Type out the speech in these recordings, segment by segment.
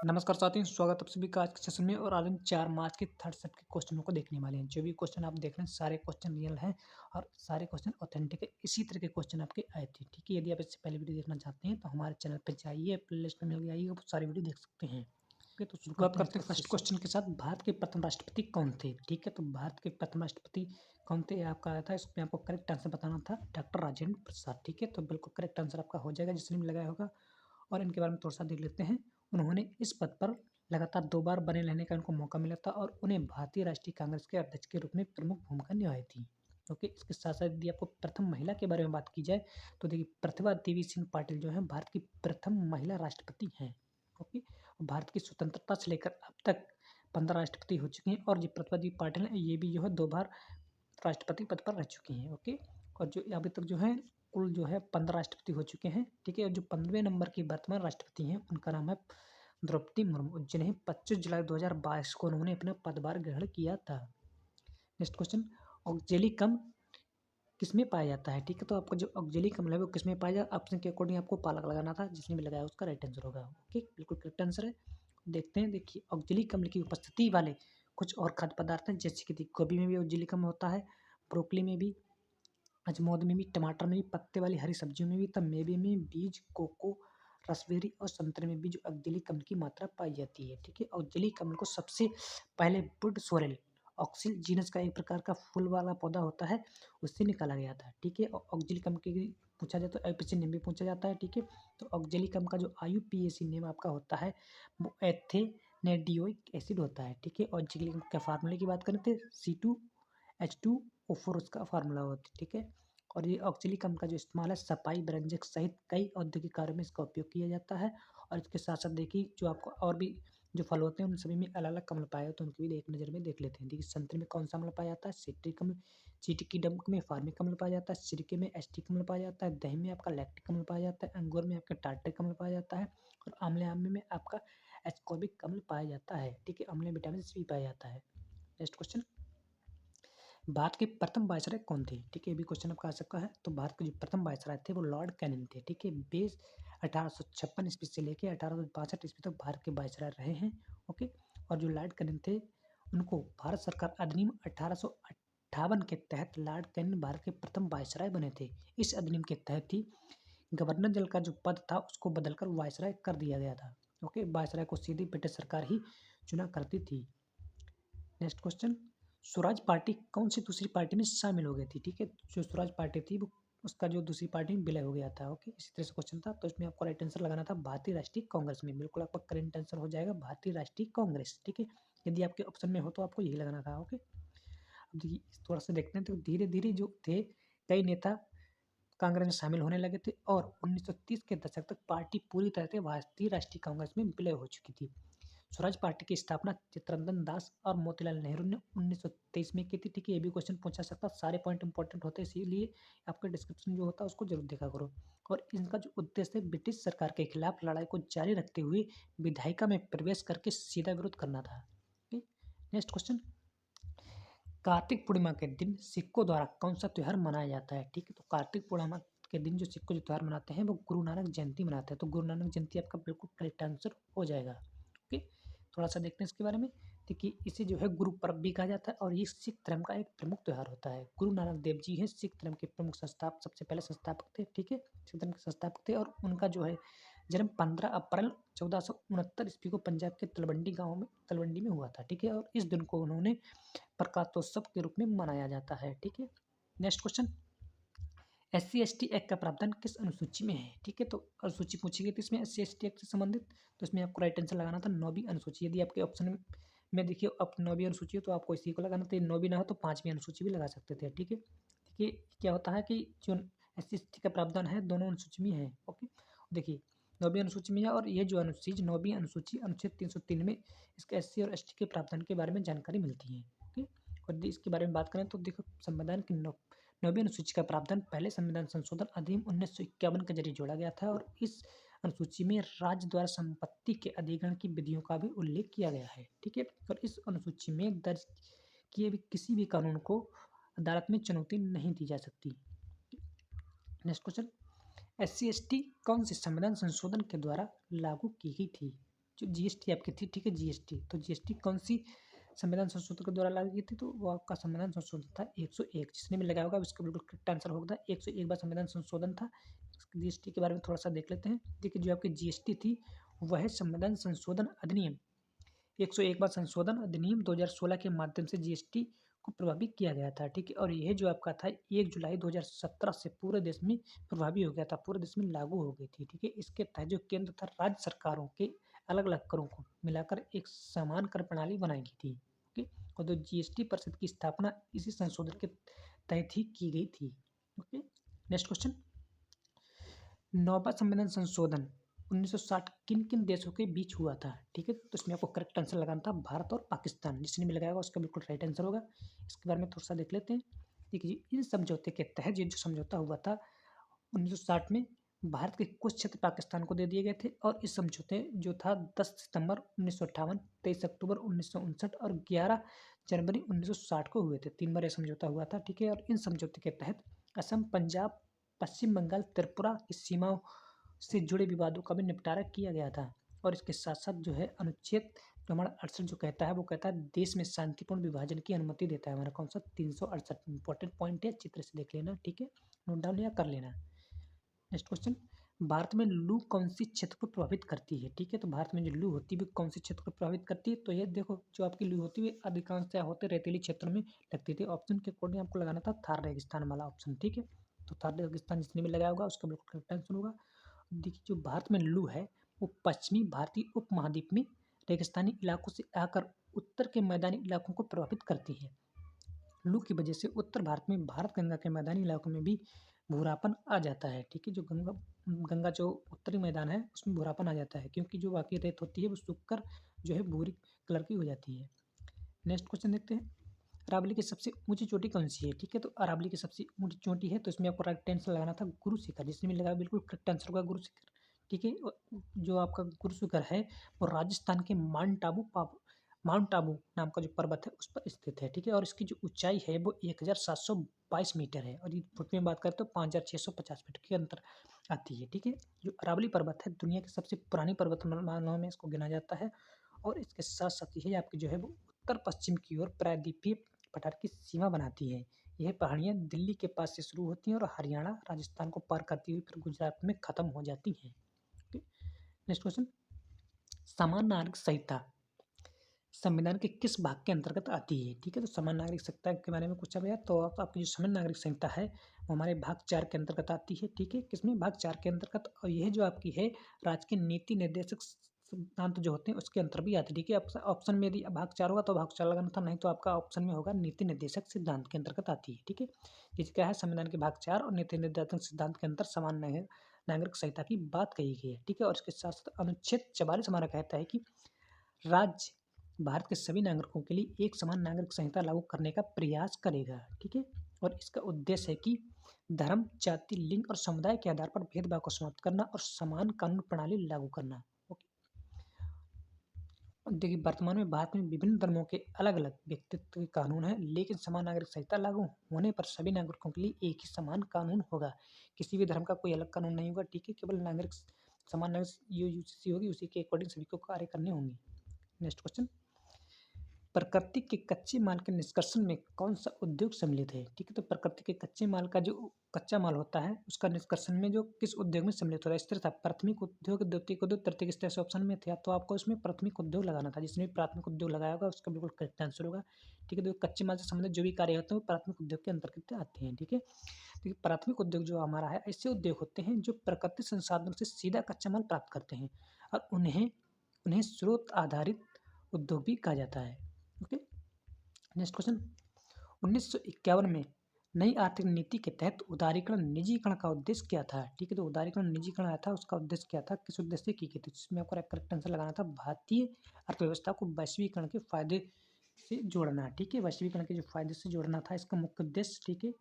नमस्कार साथियों, स्वागत है आप सभी का आज के सेशन में। और आज हम 4 मार्च के थर्ड सेट के क्वेश्चनों को देखने वाले हैं। जो भी क्वेश्चन आप देख रहे हैं सारे क्वेश्चन रियल हैं और सारे क्वेश्चन ऑथेंटिक है। इसी तरह के क्वेश्चन आपके आए थे, ठीक है। यदि आप इससे पहले वीडियो देखना चाहते हैं तो हमारे चैनल पर जाइए, प्ले लिस्ट में मिल जाइए, आप सारी वीडियो देख सकते हैं। ओके, तो शुरुआत करते हैं फर्स्ट क्वेश्चन के साथ। भारत के प्रथम राष्ट्रपति कौन थे? ठीक है, तो भारत के प्रथम राष्ट्रपति कौन थे ये आपका आया था। इसमें आपको करेक्ट आंसर बताना था डॉक्टर राजेंद्र प्रसाद। ठीक है, तो बिल्कुल करेक्ट आंसर आपका हो जाएगा जिसने भी लगाया होगा। और इनके बारे में थोड़ा सा देख लेते हैं। उन्होंने इस पद पर लगातार 2 बार बने रहने का उनको मौका मिला था और उन्हें भारतीय राष्ट्रीय कांग्रेस के अध्यक्ष के रूप में प्रमुख भूमिका निभाई थी। ओके, इसके साथ-साथ यदि आपको प्रथम महिला के बारे में बात की जाए तो देखिए प्रतिभा देवी सिंह पाटिल जो हैं भारत की प्रथम महिला राष्ट्रपति हैं। ओके, भारत की स्वतंत्रता से लेकर अब तक 15 राष्ट्रपति हो चुके हैं और जो प्रतिभा देवी पाटिल हैं ये भी जो है 2 बार राष्ट्रपति पद पर रह चुकी हैं। ओके, और जो अभी तक जो है कुल जो है 15 राष्ट्रपति हो चुके हैं। ठीक है, और जो 15वें नंबर की वर्तमान राष्ट्रपति हैं उनका नाम है द्रौपदी मुर्मू, जिन्हें 25 जुलाई 2022 को उन्होंने अपना पदभार ग्रहण किया था। नेक्स्ट क्वेश्चन, ऑक्जेलिक अम्ल किसमें पाया जाता है? ठीक है, तो आपका जो ऑक्जेलिक अम्ल है वो किसमें पाया जाता है? ऑप्शन के अकॉर्डिंग आपको पालक लगाना था, जिसने भी लगाया उसका राइट आंसर होगा। ओके, बिल्कुल करेक्ट आंसर है। देखते हैं, देखिए ऑक्जेलिक अम्ल की उपस्थिति वाले कुछ और खाद्य पदार्थ हैं, जैसे कि गोभी में भी ऑक्जेलिक अम्ल होता है, ब्रोकली में भी, अजमोद में भी, टमाटर में भी, पत्ते वाली हरी सब्जियों में भी, तब मेवे में, बीज, कोको, रसबेरी और संतरे में भी जो ऑक्जेलिक अम्ल की मात्रा पाई जाती है। ठीक है, ऑक्जेलिक अम्ल को सबसे पहले वुड सोरेल ऑक्सिल जीनस का एक प्रकार का फूल वाला पौधा होता है, उससे निकाला गया था। ठीक है, ऑक्जेलिक अम्ल की पूछा जाए तो आईयूपीएसी नेम भी पूछा जाता है। ठीक है, तो ऑक्जेलिक अम्ल का जो आईयूपीएसी नेम आपका होता है वो एथेनेडियोइक एसिड होता है। ठीक है, ऑक्जेलिक अम्ल के फार्मूले की बात करें तो C2H2O4 उसका फार्मूला होता है। ठीक है, और ये ऑक्जेलिक अम्ल का जो इस्तेमाल है सफाई, व्यंजक सहित कई औद्योगिक कार्यों में इसका उपयोग किया जाता है। और इसके साथ साथ देखिए जो आपको और भी जो फल होते हैं उन सभी में अलग अलग अम्ल पाए होते हैं, उनकी भी एक नज़र में देख लेते हैं। देखिए संतरे में कौन सा अम्ल पाया जाता है? सिट्रिक अम्ल। चीटिकी में फार्मिक अम्ल पाया जाता है। सिरके में एसिटिक अम्ल पाया जाता है। दही में आपका लैक्टिक अम्ल पाया जाता है। अंगूर में आपका टार्ट्रिक अम्ल पाया जाता है। और आंवले में आपका एस्कॉर्बिक अम्ल पाया जाता है। ठीक है, आंवले में विटामिन सी पाया जाता है। नेक्स्ट क्वेश्चन, भारत के प्रथम वायसराय कौन थे? ठीक है, ये भी क्वेश्चन आपका आ सकता है। तो भारत के जो प्रथम वायसराय थे वो लॉर्ड कैनिंग थे। ठीक है, बेस 1856 ईस्वी से लेके 1862 ईस्वी तक भारत के वायसराय रहे हैं। ओके, और जो लॉर्ड कैनिंग थे उनको भारत सरकार अधिनियम 1858 के तहत लॉर्ड कैनिंग भारत के प्रथम वायसराय बने थे। इस अधिनियम के तहत ही गवर्नर जनरल का जो पद था उसको बदलकर वायसराय कर दिया गया था। ओके, वायसराय को सीधी ब्रिटिश सरकार ही चुना करती थी। नेक्स्ट क्वेश्चन, स्वराज पार्टी कौन सी दूसरी पार्टी में शामिल हो गई थी? ठीक है, जो स्वराज पार्टी थी वो उसका जो दूसरी पार्टी में विलय हो गया था। ओके, इसी तरह से क्वेश्चन था, तो इसमें आपको राइट आंसर लगाना था भारतीय राष्ट्रीय कांग्रेस में। बिल्कुल आपका करेंट आंसर हो जाएगा भारतीय राष्ट्रीय कांग्रेस। ठीक है, यदि आपके ऑप्शन में हो तो आपको यही लगाना था। ओके, अब देखिए थोड़ा सा देखते हैं, तो धीरे धीरे जो थे कई नेता कांग्रेस में शामिल होने लगे थे और 1930 के दशक तक पार्टी पूरी तरह से भारतीय राष्ट्रीय कांग्रेस में विलय हो चुकी थी। स्वराज पार्टी की स्थापना चित्तरंजन दास और मोतीलाल नेहरू ने 1923 में की थी। ठीक है, ये भी क्वेश्चन पूछा सकता है, सारे पॉइंट इंपॉर्टेंट होते हैं, इसीलिए आपका डिस्क्रिप्शन जो होता है उसको जरूर देखा करो। और इनका जो उद्देश्य है ब्रिटिश सरकार के खिलाफ लड़ाई को जारी रखते हुए विधायिका में प्रवेश करके सीधा विरोध करना था। नेक्स्ट क्वेश्चन, कार्तिक पूर्णिमा के दिन सिखों द्वारा कौन सा त्योहार मनाया जाता है? ठीक है, तो कार्तिक पूर्णिमा के दिन जो सिख जो त्योहार मनाते हैं वो गुरु नानक जयंती मनाते हैं। तो गुरु नानक जयंती आपका बिल्कुल करेक्ट आंसर हो जाएगा। ओके, थोड़ा सा देखते हैं इसके बारे में। देखिए इसे जो है गुरु पर्व भी कहा जाता है और ये सिख धर्म का एक प्रमुख त्योहार होता है। गुरु नानक देव जी हैं सिख धर्म के प्रमुख संस्थापक, सबसे पहले संस्थापक थे। ठीक है, सिख धर्म के संस्थापक थे और उनका जो है जन्म 15 अप्रैल 1469 ईस्वी को पंजाब के तलवंडी में हुआ था। ठीक है, और इस दिन को उन्होंने प्रकाशोत्सव के रूप में मनाया जाता है। ठीक है, नेक्स्ट क्वेश्चन, SC/ST एक्ट का प्रावधान किस अनुसूची में है? ठीक है, तो अनुसूची पूछी गई थी इसमें SC/ST एक्ट से संबंधित, तो इसमें आपको राइट आंसर लगाना था 9वीं अनुसूची। यदि आपके ऑप्शन में देखिए अब 9वीं अनुसूची हो तो आपको इसी को लगाना था। 9वीं ना हो तो 5वीं अनुसूची भी लगा सकते थे। ठीक है, देखिए क्या होता है कि जो SC/ST का प्रावधान है दोनों अनुसूची में है। ओके, देखिए 9वीं अनुसूची में है और ये जो अनुसूची 9वीं अनुसूची अनुच्छेद 303 में इसके SC और ST के प्रावधान के बारे में जानकारी मिलती है। ओके, और यदि इसके बारे में बात करें तो देखो संविधान की 9वीं अनुसूची का प्रावधान पहले संविधान संशोधन अधिनियम 1951 के जरिए जोड़ा गया था और इस अनुसूची में राज्य द्वारा संपत्ति के अधिग्रहण की विधियों का भी उल्लेख किया गया है। ठीक है, और इस अनुसूची में दर्ज किए भी किसी भी कानून को अदालत में चुनौती नहीं दी जा सकती। नेक्स्ट क्वेश्चन, SC/ST कौन से संविधान संशोधन के द्वारा लागू की गई थी? जो जीएसटी आपकी थी, ठीक है, जीएसटी, तो जीएसटी कौन सी संविधान संशोधन के द्वारा लागू की थी? तो वो आपका संविधान संशोधन था 101। जिसने भी लगाया होगा उसका बिल्कुल करेक्ट आंसर होगा 101 बार संविधान संशोधन था। जीएसटी के बारे में थोड़ा सा देख लेते हैं। देखिए जो आपकी जीएसटी थी वह है संविधान संशोधन अधिनियम 101 बार संशोधन अधिनियम 2016 के माध्यम से जीएसटी को प्रभावी किया गया था, ठीक है। और यह जो आपका था 1 जुलाई 2017 से पूरे देश में प्रभावी हो गया था, पूरे देश में लागू हो गई थी, ठीक है। इसके तहत जो केंद्र तथा राज्य सरकारों के अलग अलग करों को मिलाकर एक समान कर प्रणाली बनाई गई थी, ओके। और जो जीएसटी परिषद की स्थापना इसी संशोधन के तहत ही की गई थी, ओके। नेक्स्ट क्वेश्चन, नौवां संविधान संशोधन 1960 किन-किन देशों के बीच हुआ था? ठीक है, तो इसमें आपको करेक्ट आंसर लगाना था भारत और पाकिस्तान। जिसने भी लगाया होगा उसका बिल्कुल राइट आंसर होगा। इसके बारे में थोड़ा-सा देख लेते हैं। देखिए, इन समझौते के तहत ये जो समझौता हुआ था 1960 में, भारत के कुछ क्षेत्र पाकिस्तान को दे दिए गए थे और इस समझौते जो था 10 सितंबर 1958, 23 अक्टूबर 1959 और 11 जनवरी 1960 को हुए थे। 3 बार ये समझौता हुआ था, ठीक है। और इन समझौते के तहत असम, पंजाब, पश्चिम बंगाल, त्रिपुरा की सीमाओं से जुड़े विवादों का भी निपटारा किया गया था। और इसके साथ-साथ जो है अनुच्छेद जो हमारा 68 जो कहता है वो कहता है देश में शांतिपूर्ण विभाजन की अनुमति देता है। हमारा कौन-सा 368 इम्पोर्टेंट पॉइंट है, चित्र से देख लेना, ठीक है। नोट डाउन या कर लेना। नेक्स्ट क्वेश्चन, भारत में लू कौन सी क्षेत्र को प्रभावित करती है? ठीक है, तो भारत में जो लू होती है वो कौन से क्षेत्र को प्रभावित करती है? तो ये देखो जो आपकी लू होती है अधिकांशतः होते रेतीली क्षेत्र में लगती थी। ऑप्शन के अकॉर्डिंग आपको लगाना था थार रेगिस्तान वाला ऑप्शन, ठीक है। तो थार रेगिस्तान जिसने भी लगाया होगा उसका बिल्कुल करेक्ट आंसर होगा। देखिए जो भारत में लू है वो पश्चिमी भारतीय उपमहाद्वीप में रेगिस्तानी इलाकों से आकर उत्तर के मैदानी इलाकों को प्रभावित करती है। लू की वजह से उत्तर भारत में भारत गंगा के मैदानी इलाकों में भी भूरापन आ जाता है, ठीक है। जो गंगा गंगा जो उत्तरी मैदान है उसमें भूरापन आ जाता है क्योंकि जो बाकी रेत होती है वो सूखकर जो है भूरी कलर की हो जाती है। नेक्स्ट क्वेश्चन देखते हैं, अरावली की सबसे ऊंची चोटी कौन सी है? ठीक है, तो अरावली की सबसे ऊंची चोटी है तो इसमें आपको राइट आंसर लगाना था गुरु शिखर। जिसने भी लगाया बिल्कुल करेक्ट आंसर होगा गुरु शिखर, ठीक है। जो आपका गुरु शिखर है वो राजस्थान के माउंट आबू नाम का जो पर्वत है उस पर स्थित है, ठीक है। और इसकी जो ऊंचाई है वो 1722 मीटर है और ये फुट में बात करें तो 5650 फीट के अंतर आती है, ठीक है। जो अरावली पर्वत है दुनिया की सबसे पुरानी पर्वतमालाओं में इसको गिना जाता है। और इसके साथ साथ यह आपकी जो है वो उत्तर पश्चिम की ओर प्रायद्वीपीय पठार की सीमा बनाती है। यह पहाड़ियाँ दिल्ली के पास से शुरू होती हैं और हरियाणा राजस्थान को पार करती हुई फिर गुजरात में खत्म हो जाती हैं। नेक्स्ट क्वेश्चन, समान नागरिक संहिता संविधान के किस भाग के अंतर्गत आती है? ठीक है, तो समान नागरिक संहिता के बारे में पूछा गया तो आपकी जो समान नागरिक संहिता है वो हमारे भाग 4 के अंतर्गत आती है, ठीक है। किसमें? भाग 4 के अंतर्गत। और यह जो आपकी है राज्य के नीति निर्देशक सिद्धांत जो होते हैं उसके अंतर भी आती है, ठीक है। ऑप्शन में यदि भाग 4 होगा तो भाग 4 लगाना था, नहीं तो आपका ऑप्शन में होगा नीति निर्देशक सिद्धांत के अंतर्गत आती है, ठीक है। ये क्या है संविधान के भाग 4 और नीति निर्देशक सिद्धांत के अंतर समान नागरिक संहिता की बात कही गई है, ठीक है। और इसके साथ साथ अनुच्छेद 44 हमारा कहता है कि राज्य भारत के सभी नागरिकों के लिए एक समान नागरिक संहिता लागू करने का प्रयास करेगा, ठीक है। और इसका उद्देश्य है कि धर्म, जाति, लिंग और समुदाय के आधार पर भेदभाव को समाप्त करना और समान कानून प्रणाली लागू करना, ओके। देखिए वर्तमान में भारत में विभिन्न धर्मों के अलग अलग व्यक्तित्व के कानून हैं लेकिन समान नागरिक संहिता लागू होने पर सभी नागरिकों के लिए एक ही समान कानून होगा। किसी भी धर्म का कोई अलग कानून नहीं होगा, ठीक है। केवल समान नागरिक यूसीसी होगी, उसी के अकॉर्डिंग सभी को कार्य करने होंगे। नेक्स्ट क्वेश्चन, प्रकृति के कच्चे माल के निष्कर्षण में कौन सा उद्योग सम्मिलित है? ठीक है, तो प्रकृति के कच्चे माल का जो कच्चा माल होता है उसका निष्कर्षण में जो किस उद्योग में सम्मिलित होता है? इस तरह था प्राथमिक उद्योग, द्वितीयक उद्योग, तृतीयक, इस तरह से ऑप्शन में थे, तो आपको इसमें प्राथमिक उद्योग लगाना था। जिसने भी प्राथमिक उद्योग लगाया होगा उसका बिल्कुल करेक्ट आंसर होगा, ठीक है। तो कच्चे माल से संबंधित जो भी कार्य होते हैं वो प्राथमिक उद्योग के अंतर्गत आते हैं, ठीक है। देखिए प्राथमिक उद्योग जो हमारा है ऐसे उद्योग होते हैं जो प्राकृतिक संसाधनों से सीधा कच्चा माल प्राप्त करते हैं और उन्हें उन्हें स्रोत आधारित उद्योग भी कहा जाता है, ओके। नेक्स्ट क्वेश्चन, 1951 में नई आर्थिक नीति के तहत उदारीकरण निजीकरण का उद्देश्य क्या था? ठीक है, तो उदारीकरण निजीकरण आया था उसका उद्देश्य क्या था, किस उद्देश्य से की गई थी? जिसमें आपको करेक्ट आंसर लगाना था भारतीय अर्थव्यवस्था को वैश्वीकरण के फायदे से जोड़ना, ठीक है। वैश्वीकरण के जो फायदे से जोड़ना था इसका मुख्य उद्देश्य, ठीक है।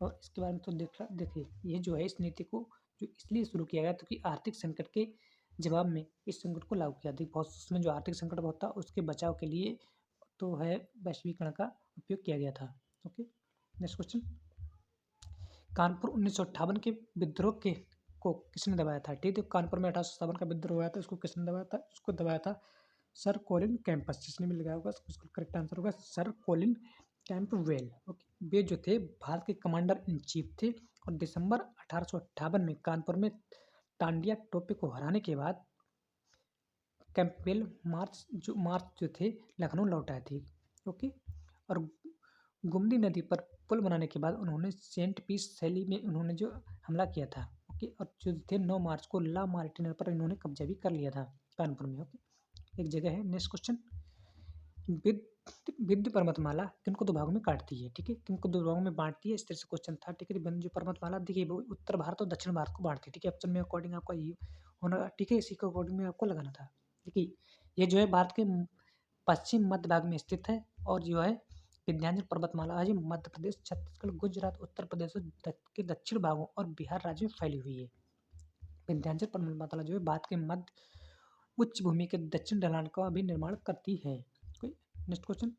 और इसके बारे में तो देखिए ये जो है इस नीति को जो इसलिए शुरू किया गया क्योंकि आर्थिक संकट के जवाब में इस संकट को लागू किया था। बहुत उसमें जो आर्थिक संकट होता है उसके बचाव के लिए तो है वैश्वीकरण का उपयोग किया गया था, ओके। नेक्स्ट क्वेश्चन, कानपुर 1958 के विद्रोह के को किसने दबाया था? ठीक है, तो कानपुर में 1857 का विद्रोह हुआ था, इसको किसने दबाया था? इसको दबाया था सर कोलिन कैंपस। जिसने भी लगाया होगा उसका करेक्ट आंसर होगा सर कोलिन कैंपवेल। ओके, वे जो थे भारत के कमांडर इन चीफ थे और दिसंबर 1858 में कानपुर में टांडिया टोपे को हराने के बाद कैंपवेल मार्च जो थे लखनऊ लौट आए थे। ओके, और गुमती नदी पर पुल बनाने के बाद उन्होंने सेंट पीस शैली में उन्होंने जो हमला किया था। ओके, और जो थे 9 मार्च को ला मार्टिना पर इन्होंने कब्जा भी कर लिया था कानपुर में। ओके, एक जगह है। नेक्स्ट क्वेश्चन, विंध्य पर्वतमाला किनको दो भागों में काटती है? ठीक है, किनको दो भागों में बांटती है, इस तरह से क्वेश्चन था। ठीक है, विंध्य पर्वतमाला देखिए वो उत्तर भारत और दक्षिण भारत को बांटती है। ठीक है, ऑप्शन में अकॉर्डिंग आपका ये होना। ठीक है, इसी के अकॉर्डिंग में आपको लगाना था। देखिए ये जो है भारत के पश्चिम मध्य भाग में स्थित है और जो है विंध्याचल पर्वतमाला आज मध्य प्रदेश, छत्तीसगढ़, गुजरात, उत्तर प्रदेश के दक्षिण भागों और बिहार राज्य में फैली हुई है। विंध्याचल पर्वतमाला जो है भारत के मध्य उच्च भूमि के दक्षिण ढलान का भी निर्माण करती है। कोई नेक्स्ट क्वेश्चन,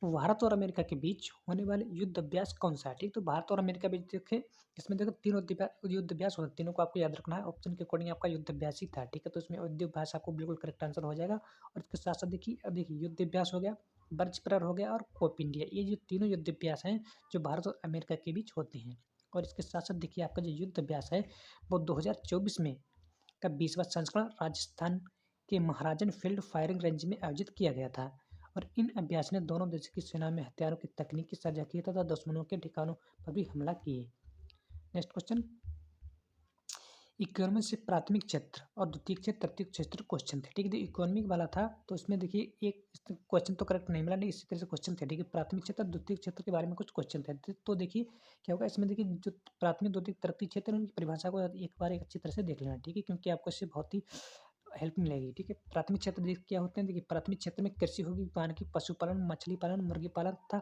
भारत और अमेरिका के बीच होने वाले युद्ध अभ्यास कौन सा है? ठीक, तो भारत और अमेरिका के बीच देखे इसमें देखो तीनों युद्ध अभ्यास होते हैं, तीनों को आपको याद रखना है। ऑप्शन के अकॉर्डिंग आपका युद्ध अभ्यास ही था। ठीक है, तो इसमें युद्ध अभ्यास आपको बिल्कुल करेक्ट आंसर हो जाएगा। और इसके साथ साथ देखिए युद्ध अभ्यास हो गया, बर्ज प्रहर हो गया और कोप इंडिया, ये जो तीनों युद्ध अभ्यास हैं जो भारत और अमेरिका के बीच होते हैं। और इसके साथ साथ देखिए आपका जो युद्ध अभ्यास है वो 2024 में का 20वां संस्करण राजस्थान के महाराजन फील्ड फायरिंग रेंज में आयोजित किया गया था। और इन अभ्यास ने दोनों देशों की सेना में हथियारों की तकनीकी साझा की तथा दुश्मनों के ठिकानों पर भी हमला किए। नेक्स्ट क्वेश्चन, इकोनॉमी से प्राथमिक क्षेत्र और द्वितीय क्षेत्र तृतीय क्षेत्र क्वेश्चन थे। ठीक है, इकोनॉमिक वाला था तो इसमें देखिए एक क्वेश्चन तो करेक्ट नहीं मिला, नहीं इसी तरह से क्वेश्चन थे। ठीक है, प्राथमिक क्षेत्र द्वितीय क्षेत्र के बारे में कुछ क्वेश्चन थे। तो देखिए क्या होगा इसमें, देखिए जो प्राथमिक द्वितीय तृतीय क्षेत्र उनकी परिभाषा को एक बार एक अच्छी तरह से देख लेना। ठीक है, क्योंकि आपको इससे बहुत ही हेल्प मिलेगी। ठीक है, प्राथमिक क्षेत्र देख क्या होते हैं, देखिए प्राथमिक क्षेत्र में कृषि होगी, वानिकी, पशुपालन, मछली पालन, मुर्गी पालन तथा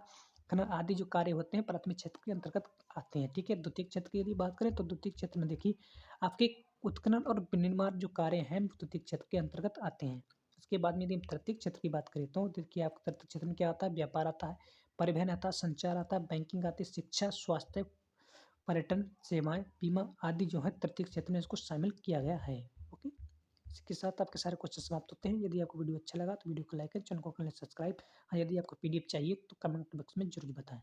खनन आदि जो कार्य होते हैं प्राथमिक क्षेत्र के अंतर्गत आते हैं। ठीक है, द्वितीय क्षेत्र की यदि बात करें तो द्वितीय क्षेत्र में देखिए आपके उत्खनन और विनिर्माण जो कार्य हैं द्वितीय क्षेत्र के अंतर्गत आते हैं। इसके बाद में यदि हम तृतीय क्षेत्र की बात करें तो देखिए आपका तृतीय क्षेत्र में क्या आता है, व्यापार आता है, परिवहन आता है, संचार आता है, बैंकिंग आती है, शिक्षा, स्वास्थ्य, पर्यटन सेवाएं, बीमा आदि जो है तृतीय क्षेत्र में इसको शामिल किया गया है। ओके, इसके साथ आपके सारे क्वेश्चन समाप्त होते हैं। यदि आपको वीडियो अच्छा लगा तो वीडियो को लाइक करें, चैनल को कर लें सब्सक्राइब। हाँ, यदि आपको पीडीएफ चाहिए तो कमेंट बॉक्स में जरूर बताएं।